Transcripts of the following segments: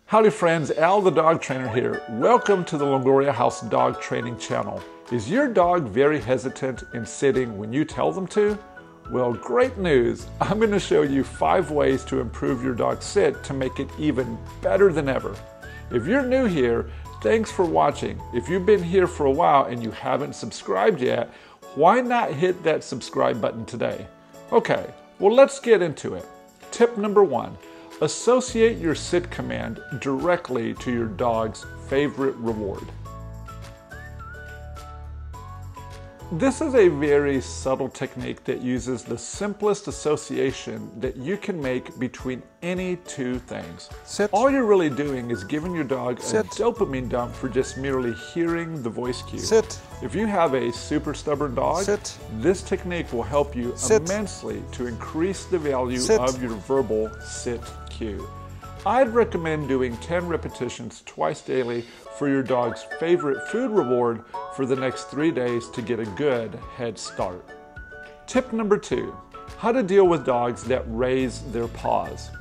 Howdy friends, Al the dog trainer here. Welcome to the Longoria House Dog Training Channel. Is your dog very hesitant in sitting when you tell them to? Well, great news. I'm going to show you 5 ways to improve your dog's sit to make it even better than ever. If you're new here, thanks for watching. If you've been here for a while and you haven't subscribed yet, why not hit that subscribe button today? Okay, well let's get into it. Tip number 1. Associate your sit command directly to your dog's favorite reward. This is a very subtle technique that uses the simplest association that you can make between any two things. Sit. All you're really doing is giving your dog Sit. a dopamine dump for just merely hearing the voice cue. Sit. If you have a super stubborn dog, Sit. this technique will help you Sit. immensely to increase the value Sit. of your verbal sit cue. I'd recommend doing 10 repetitions twice daily for your dog's favorite food reward for the next 3 days to get a good head start. Tip number 2, how to deal with dogs that raise their paws.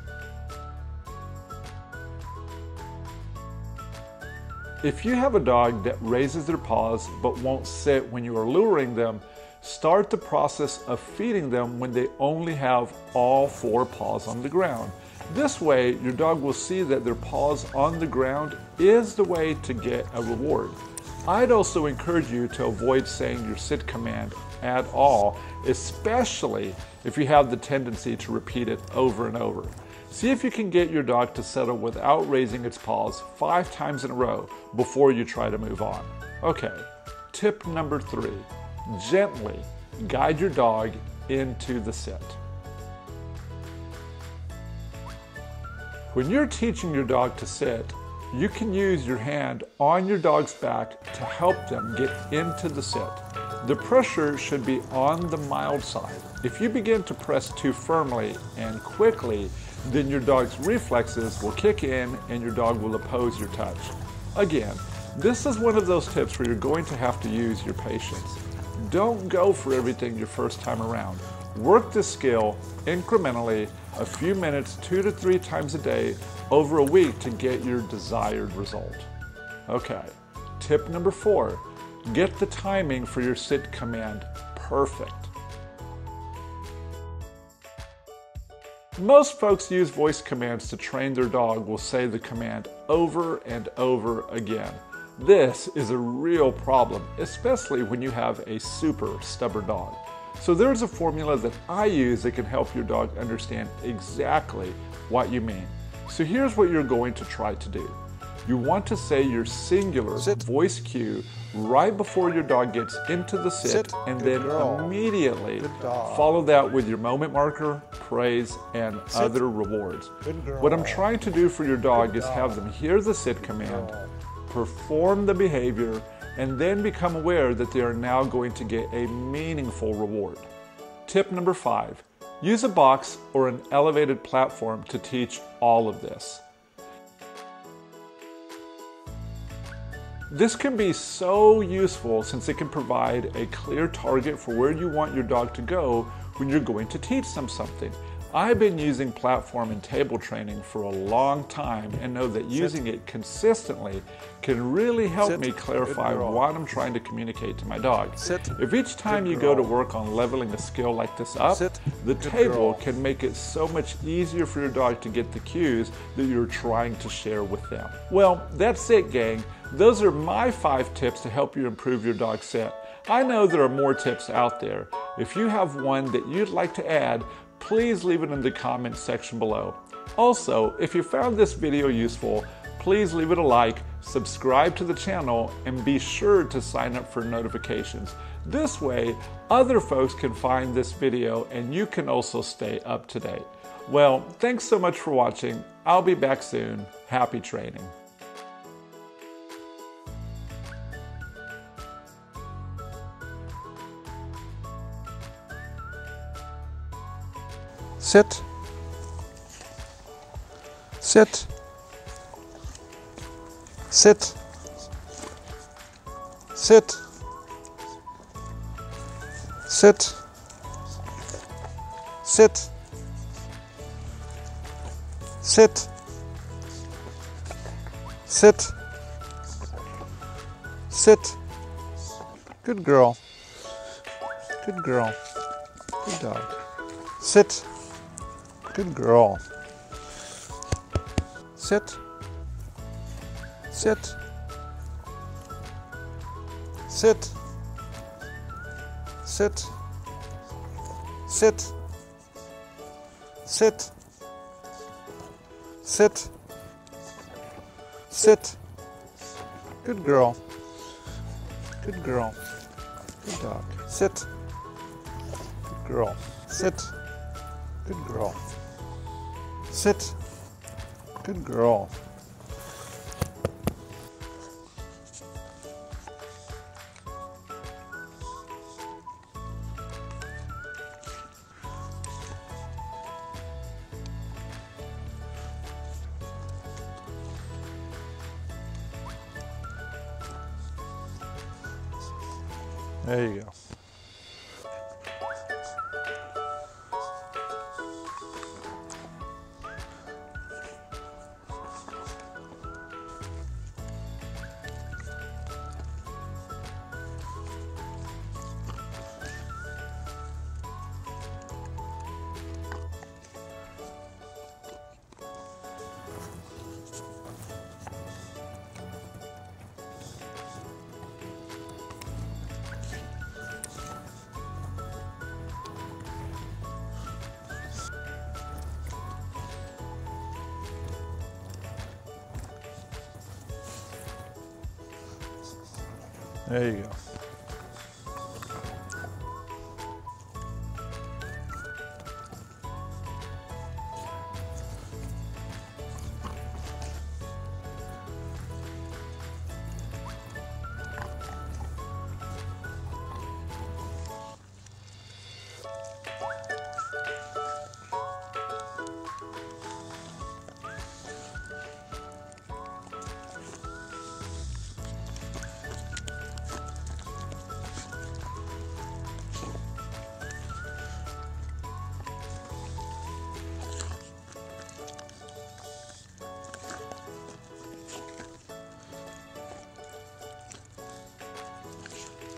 If you have a dog that raises their paws but won't sit when you are luring them, start the process of feeding them when they only have all 4 paws on the ground. This way, your dog will see that their paws on the ground is the way to get a reward. I'd also encourage you to avoid saying your sit command at all, especially if you have the tendency to repeat it over and over. See if you can get your dog to settle without raising its paws 5 times in a row before you try to move on. Okay, tip number 3, gently guide your dog into the sit. When you're teaching your dog to sit, you can use your hand on your dog's back to help them get into the sit. The pressure should be on the mild side. If you begin to press too firmly and quickly, then your dog's reflexes will kick in and your dog will oppose your touch. Again, this is one of those tips where you're going to have to use your patience. Don't go for everything your first time around. Work this skill incrementally, a few minutes, 2 to 3 times a day, over a week to get your desired result. Okay, tip number 4, get the timing for your sit command perfect. Most folks use voice commands to train their dog will say the command over and over again. This is a real problem, especially when you have a super stubborn dog. So there's a formula that I use that can help your dog understand exactly what you mean. So here's what you're going to try to do. You want to say your singular Sit. voice cue right before your dog gets into the sit, and Good then girl. immediately Good dog. follow that with your moment marker, praise, and other rewards. Good girl. What I'm trying to do for your dog Good is dog. have them hear the sit command, girl. perform the behavior, and then become aware that they are now going to get a meaningful reward. Tip number 5, use a box or an elevated platform to teach all of this. This can be so useful since it can provide a clear target for where you want your dog to go when you're going to teach them something. I've been using platform and table training for a long time and know that using it consistently can really help Sit. me clarify Good girl. what I'm trying to communicate to my dog. Sit. If each time Good you go to girl. work on leveling a skill like this up, Sit. the Good table girl. can make it so much easier for your dog to get the cues that you're trying to share with them. Well, that's it, gang. Those are my 5 tips to help you improve your dog's sit. I know there are more tips out there. If you have one that you'd like to add, please leave it in the comments section below. Also, if you found this video useful, please leave it a like, subscribe to the channel, and be sure to sign up for notifications. This way, other folks can find this video and you can also stay up to date. Well, thanks so much for watching. I'll be back soon. Happy training. Sit. Sit. Sit. Sit. Sit. Sit. Sit. Sit. Sit. Good girl. Good girl. Good dog. Sit. Good girl. Sit. Sit. Sit. Sit. Sit. Sit. Sit. Sit. Good girl. Good girl. Good dog. Sit. Good girl. Sit. Good girl. Sit. Good girl. There you go. There you go.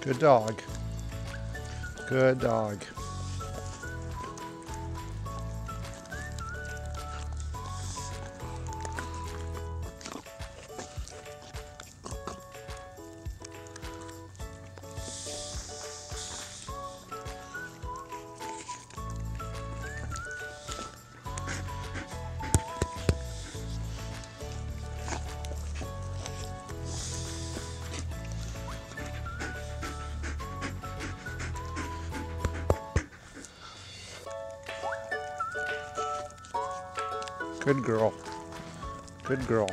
Good dog. Good dog. Good girl. Good girl.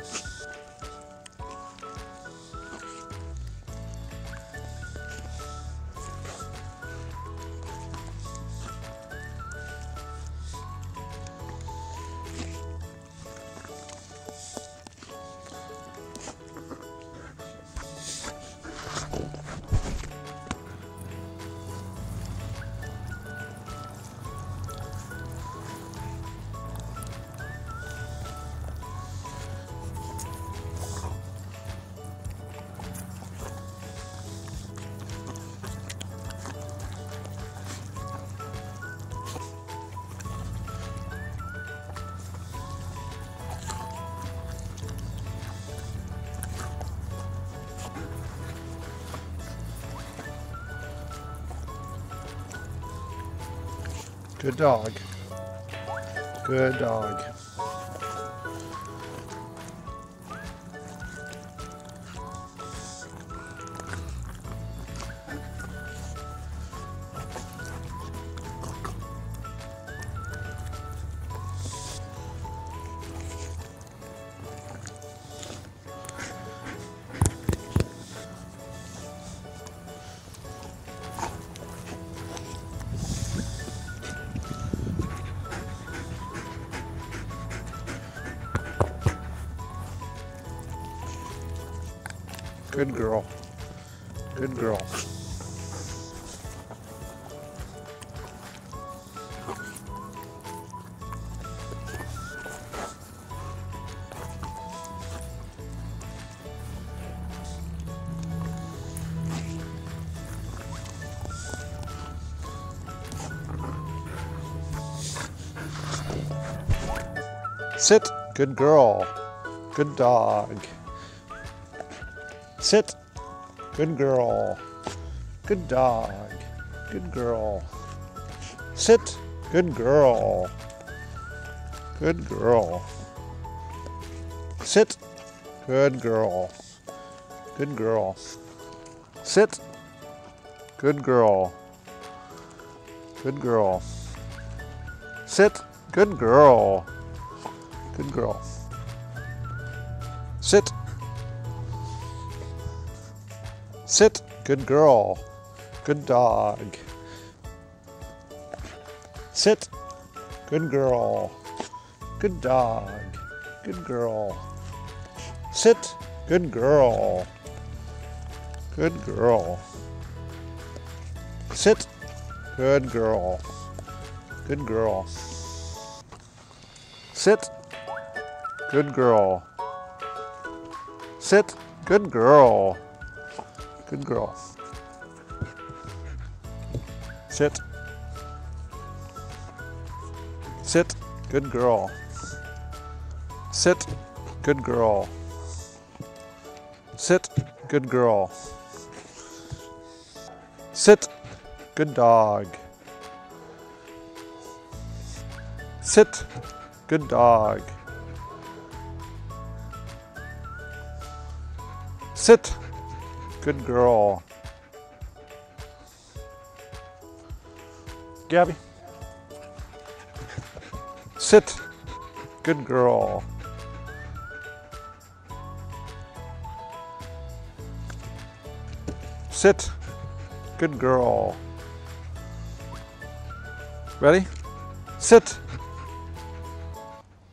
Good dog. Good dog. Good girl. Good girl. Sit. Good girl. Good dog. Sit. Good girl. Good dog. Good girl. Sit. Good girl. Good girl. Sit. Good girl. Good girl. Sit. Good girl. Good girl. Sit. Good girl. Good girl. Sit. Sit. Good girl. Good dog. Sit. Good girl. Good dog. Good girl. Sit. Good girl. Good girl. Sit. Good girl. Good girl. Sit. Good girl. Sit. Good girl. Good girl. Sit. Sit. Good girl. Sit. Good girl. Sit. Good girl. Sit. Good dog. Sit. Good dog. Sit. Good girl. Gabby. Sit. Good girl. Sit. Good girl. Ready? Sit.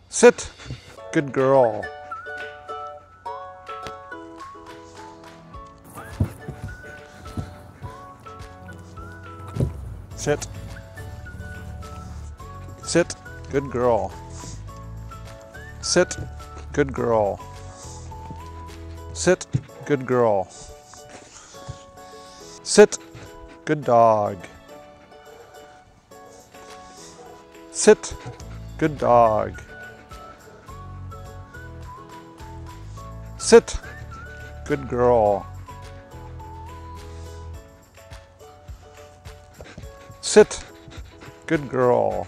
Sit. Good girl. Sit. Sit. Good girl. Sit. Good girl. Sit. Good girl. Sit. Good dog. Sit. Good dog. Sit. Good girl. Sit. Good girl.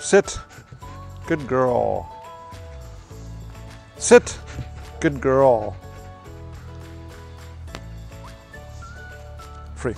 Sit. Good girl. Sit. Good girl. Free.